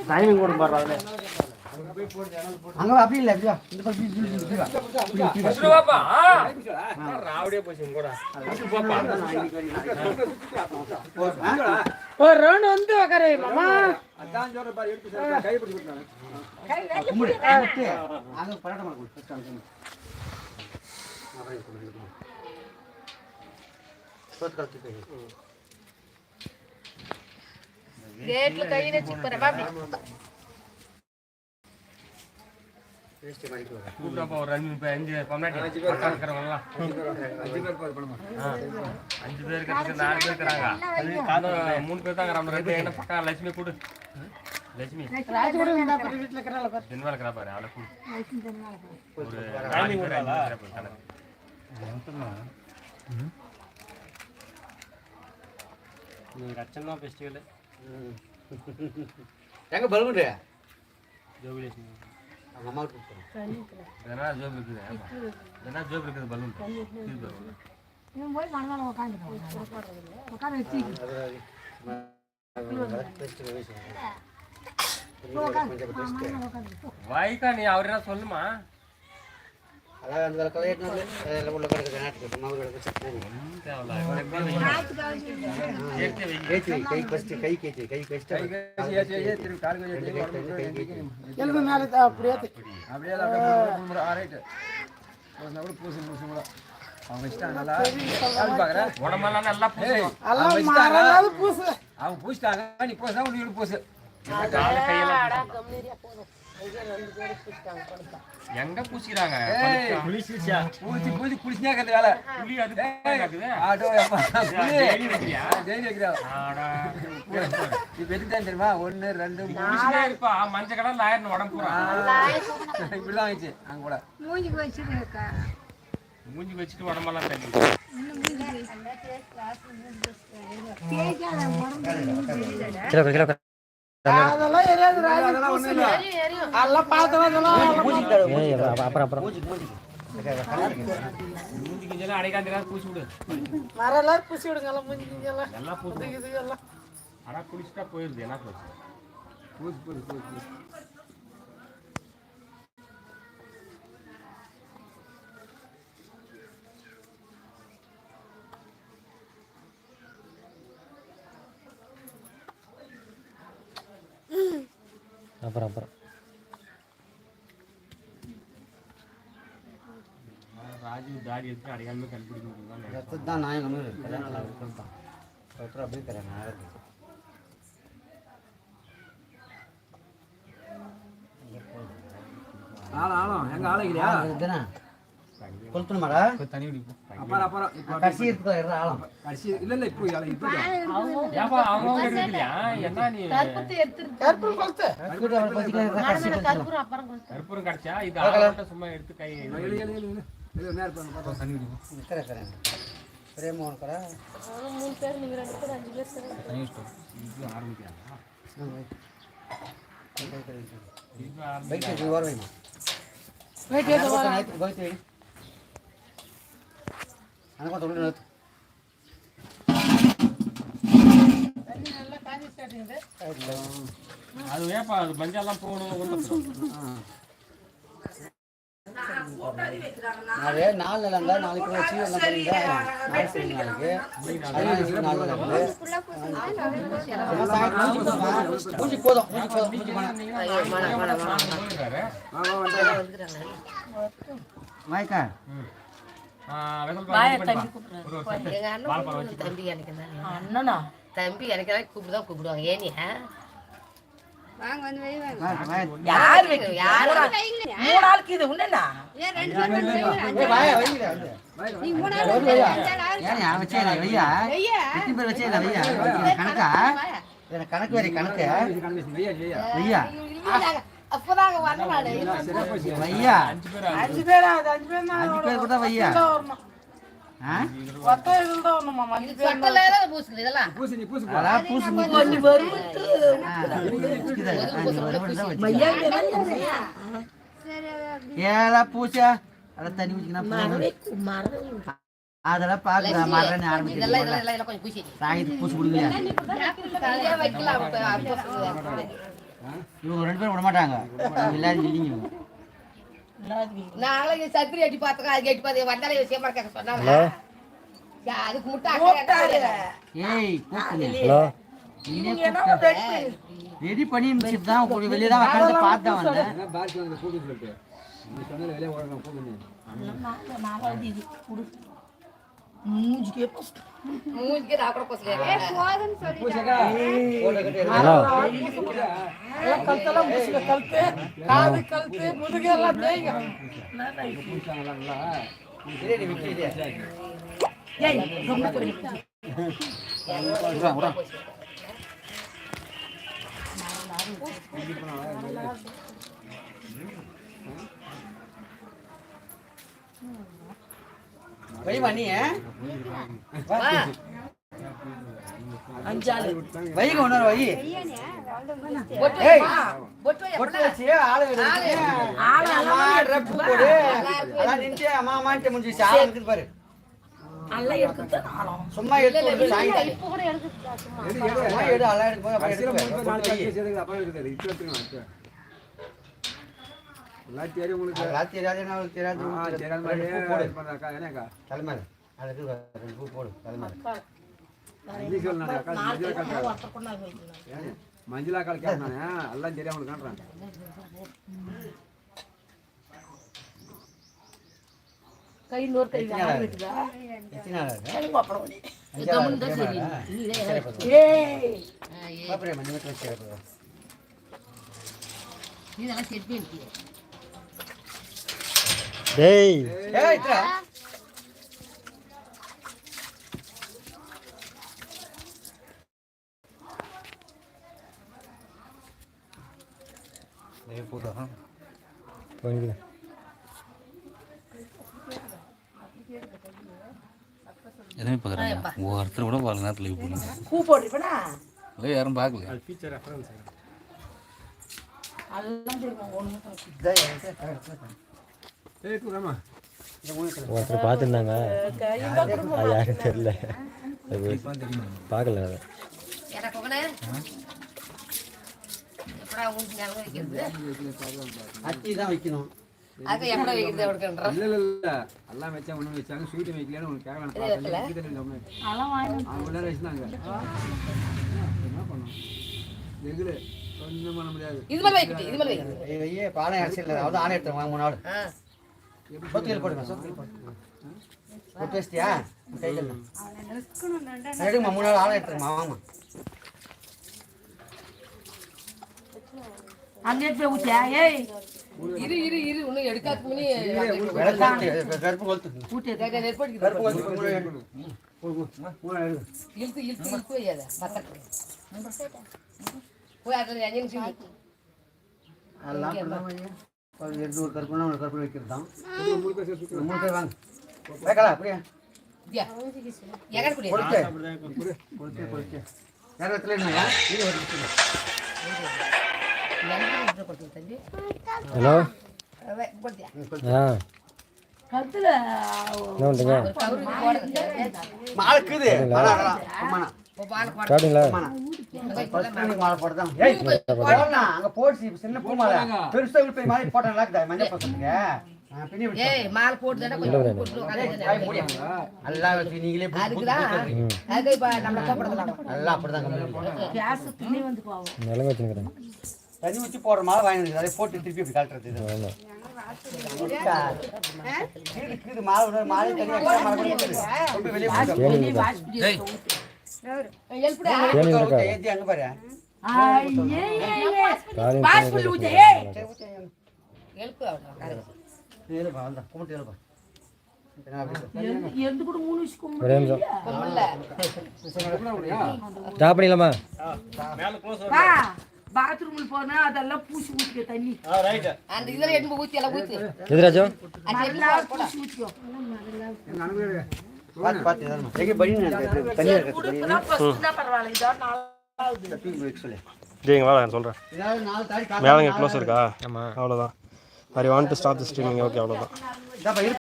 timing கூட பாடுறாங்க அங்க அப்படி இல்ல அப்படியே இந்த பக்கம் பாப்பா ராவடியே போச்சு கூட பாப்பா ஒரு ரவுண்ட் வந்து உட்காரு மாமா அதான் ஜோர பாரு எடுத்து கை பிடிச்சு விட்டாங்க கை கும்பிடு அங்க பரட்ட மாட்டோம் ஃபர்ஸ்ட் அங்க சோத் கலத்தி போய் கேட்ல கையில சிப்பற பாப்பி டேஸ்ட் மாதிரி போறா கூப்டப்பா ஒரு 5 பொம்னாட்டி பக்கறவங்க 5 பேர் பண்ணுமா 5 பேர் கிட்ட 4 பேர் இருக்கறாங்க அது 3 பேர் தான் நம்ம ரெண்டு என்ன பக்கா லட்சுமி கூடு லட்சுமி ராஜ் கூட இந்த வீட்ல இருக்கறால பாரு தென்வால இருக்கறா பாரு அவள கூடு லட்சுமி தென்வால ஒரு டைமிங் கூடல நீ ரச்சனா ஃபெஸ்டிவல் எங்க பலூன் ஜோபிலேஷன் அம்மா கூப்பிடுறேன் ஏனா ஜோப் இருக்குது ஏனா ஜோப் இருக்குது பலூன் நீ போய் மணவாள உட்கார வச்சி வாய்க்கா நீ அவரே சொல்லுமா அத அந்த கலையட்னல உள்ள கடக்கு நாட்டுக்கு மாவு கடக்கு சட்னி கை ஃபர்ஸ்ட் கை கேச்சி கை ஃபர்ஸ்ட் கை திரு கால் எல்பு மேல அப்படியே அப்படியே ஆரைட் ஒரு பூசி கூட அவங்க இஷ்டம் நல்லா கால் பாக்குற உடம்பெல்லாம் நல்லா பூசு எல்லாம் மாறாத பூசு அவங்க பூசிட்டாங்க நீ பூசா உனக்கு பூசு கால் கையில கம்மியா போதும் எங்க பூசிறாங்க புலிசியா பூசி புலிசியா கத வேலை புலி அது பாக்குது ஆடோ அப்பா டெய்லி வைக்கிறியா டெய்லி வைக்கிறா ஆடா நீ வெட்டிதான் தெரியுமா 1 2 பூசிட்டே இருப்பா மஞ்ச கடல் லாயர்னு உடம்பு பூரா இப்படிதான் ஆயிடுச்சு அங்க கூட மூஞ்சிக்கு வச்சிருக்கா மூஞ்சி வச்சிட்டு உடம்பெல்லாம் தள்ளி அதெல்லாம் எரியாது அதெல்லாம் ஒண்ணு இல்ல அதெல்லாம் பார்த்ததெல்லாம் அப்புறம் மூஞ்சி கிஞ்சலாம் அடைக்காந்தீரா பூசி விடு மரலாம் பூசி விடுங்க எல்லாம் மூஞ்சி கிஞ்சலாம் எல்லாம் பூசி இது எல்லாம் அட குளிச்சிட்டா போயிருது என்ன போச்சு பூசி அப்புறம் ராஜு தாடி எடுத்து அடையாளமே கண்டுபிடிக்க முடியுமா தான் நான் சொல்லிட்டான் அப்படியே தரேன் ஆளும் எங்க ஆளுங்களையா கொளுத்தணுமாடா தண்ணி குடிப்போம் அப்புறம் கடைசி இருக்கு ஆளும் கடைசி இல்ல இப்போ ஏப்பா அவங்க எடுக்கலையா என்ன நீ கற்பூரம் கொளுத்து கற்பூரம் கடிச்சா இது ஆளட்ட சும்மா எடுத்து கை தண்ணி குடிப்போம் பிரேமோன் கடை 3 பேர் நீங்க 2 பேர் 5 பேர் சரி தண்ணி ஸ்டாப் இது ஆரம்பிக்கலாம் பைக் ஓர வைமா வெயிட் ஏதோ வர பைக் வை அங்க தொழில் நிறுத்து நல்லா காஞ்சி ஸ்டார்டிங் அது ஏப்பா அது பஞ்சாலாம் போகணும் நிறைய நாலு இருந்தா நாளைக்கு வச்சு எல்லாம் பண்ணிட்டா நாலு சரி நாளைக்கு பூச்சி போதும் வாய்க்கா தம்பி எனக்கு கூப்பிடுதான் கூப்பிடுவாங்க ஏனி யார் மூணு ஆளுக்கு இது உண்டா கணக்கு வரை கணக்கு ஐயா அப்பதாங்க வரலாடு ஐயா 5 பேர் 5 பேர் கூட வையா பூசா அதெல்லாம் தண்ணி ஊற்றிக்கணும் அதெல்லாம் பாக்குற மரணி ஆரம்பிச்சு பூசி கொடுங்க இவங்க 2 பேரும் விட மாட்டாங்க எல்லாரும் இல்லைங்க நாங்களே சத்திரி எட்டி பார்த்தோம் அது எட்டி பார்த்து வந்தாலே விஷயமா கேட்க சொன்னாங்க அதுக்கு முட்டை ஏய் ஹலோ ரெடி பண்ணி முடிச்சிட்டு தான் ஒரு வெளிய தான் உட்கார்ந்து பார்த்தா வந்தேன் பாஸ் வந்து கூட்டி சொல்லிட்டு நீ சொன்னல வெளிய ஓடணும் கூட்டி நான் இது குடு மூஞ்சிக்கே போஸ்ட் மூஞ்சிக்கே நான் கூட போஸ்ட் ஏ போதுன்னு சொல்லிட்டா எல்லாம் கல்தெல்லாம் முசுல கல்தே காது கல்தே முதுகெல்லாம் தேய்ங்க நான் பூச்சாங்களா ரெடி விட்டுறியா ஏய் ரொம்ப போய் உடா வை மணி அஞ்சாலு வைங்க ஒண்ணு வை பொட்டு வச்சு ஆளு ரப்பு போடு அதான் நின்னுட்டு அம்மா அம்மான்ட்டு முடிஞ்சிச்சு ஆளு இருக்குது பாரு அல்ல எடுத்து நாளம் சும்மா எடுத்து சாய்ங்க இப்போ கூட எடுத்து சும்மா எடு அல்ல எடுத்து போய் அப்படியே எடுத்து அப்புறம் இருக்குது இப்போ எடுத்துங்க லாத்தி உங்களுக்கு லாத்தி ராஜனா தெரியாது தெரியாது மாதிரி பண்ணாக்கா என்னக்கா தலைமையில அதுக்கு 2 பூ போடு தலைமையில நீ சொல்லணும் அக்கா மஞ்சளா கால் கேட்றானே எல்லாம் தெரியாம உங்களுக்கு காண்றான் கை நோர் கை ஆடுதுடா எத்தனால கை பாப்பறோம் நீ கமன் தான் சரி ஏய் பாப்பறே மஞ்சள் வச்சிரப்பா நீ நல்லா செட் பண்ணி டேய் ஏய் இத்ரா டேய் போடா போங்க எதுவுமே பார்க்குறாங்க ஒருத்தர் கூட பாருங்க நேரத்தில் லீவ் பண்ணுங்க பூ போடுறீப்பனா இல்லை யாரும் பார்க்கல ஃபீச்சர் ரெஃபரன்ஸ் அதெல்லாம் தெரியுமா ஒண்ணு டேய் ஏய் குராமா ஒருத்தர் பார்த்துருந்தாங்க அது யாரும் தெரியல பார்க்கல அதை எனக்கு போகணே எப்படா உங்களுக்கு ஞாபகம் வைக்கிறது அத்தி தான் வைக்கணும் அது எப்படா வைக்கிறது எடுக்கன்ற இல்ல எல்லாம் வச்சா ஒண்ணு வச்சாங்க ஸ்வீட் வைக்கலன்னு உங்களுக்கு கேட்கலாம் அதெல்லாம் வாங்கி அவங்க உள்ளார வச்சிட்டாங்க என்ன பண்ணோம் ரெகுலர் ஒண்ணும் பண்ண முடியாது இது மேல வைக்கணும் இது மேல வைக்கணும் ஐயே பானை அரசியல் அதாவது ஆணை எடுத்து வாங்க 3 நாள் சொத்துகள் போடுங்க சொத்துகள் போடுங்க போட்டு வச்சிட்டியா கையில் எடுங்கம்மா 3 நாள் ஆணை எடுத்துருமா வாங்கம்மா அங்கே போய் ஊத்தியா ஏய் இரு இரு இரு இன்னும் எடுக்காத முன்னே கருப்பு கொளுத்து ஊத்தி நெற்படிக்கு கருப்பு கொளுத்து இழுத்து இழுத்து இழுத்து வையாத பத்தக்கு போய் அதில் அஞ்சு நிமிஷம் எல்லாம் எடுத்து ஒரு கருப்புனா ஒரு கருப்பு வைக்கிறது தான் 3 பேர் வாங்க வைக்கலாம் அப்படியே எகர் குடி கொடுத்து கொடுத்து யார் இடத்துல இருந்தா இது ஒரு ஹலோ ஆ கத்துல என்ன பண்ணுறீங்க மாலக்குது மாலா காட்டுங்களா மாலை போடுதான் ஏய் போடலாம் அங்க போடுச்சு சின்ன பூ மாலை பெருசா போய் மாலை போட்டா நல்லா மஞ்சள் பசங்க பின்னி விட்டு ஏய் மால் போடுதேனா கொஞ்சம் போட்டு எல்லாம் வச்சு நீங்களே அதுக்குதான் அது இப்ப நம்ம கப்பறதலாம் எல்லாம் அப்படிதான் கேஸ் பின்னி வந்து போவோம் நிலங்க வச்சுக்கிறேன் தண்ணி ஊற்றி போடுற மாலை வாங்கி அதை போட்டு திருப்பி இப்படி கலட்டுறது இது மாலை மாலை தண்ணி வெளியே ஏத்தி அங்க பாரு பாஸ்புல் ஊத்தி ஏய் எழுப்பு எழுப்பா வந்தா கும்பிட்டு எழுப்பா எந்த கூட 3 விஷயம் ஒரே நிமிஷம் கொம்பல்ல ஸ்டாப் பண்ணிடலாமா பா பாத்ரூம்ல போனா அதெல்லாம் பூசி ஊத்திக்க தண்ணி அந்த இதுல எடுத்து ஊத்தி எல்லாம் ஊத்தி எதிராஜோ நல்லா பூசி ஊத்திக்கோ பாத்து பாத்து இதெல்லாம் எங்க படி தண்ணி இருக்கு குடுக்குனா ஃபர்ஸ்ட் தான் பரவாயில்லை இதா நாலாவது தப்பி பிரேக் சொல்லு சரிங்க வாங்க நான் சொல்கிறேன் இதாவது 4 தாடி மேலே க்ளோஸ் இருக்கா ஆமாம் அவ்வளோதான் I want to stop the streaming okay அவ்வளோதான் இதாப்பா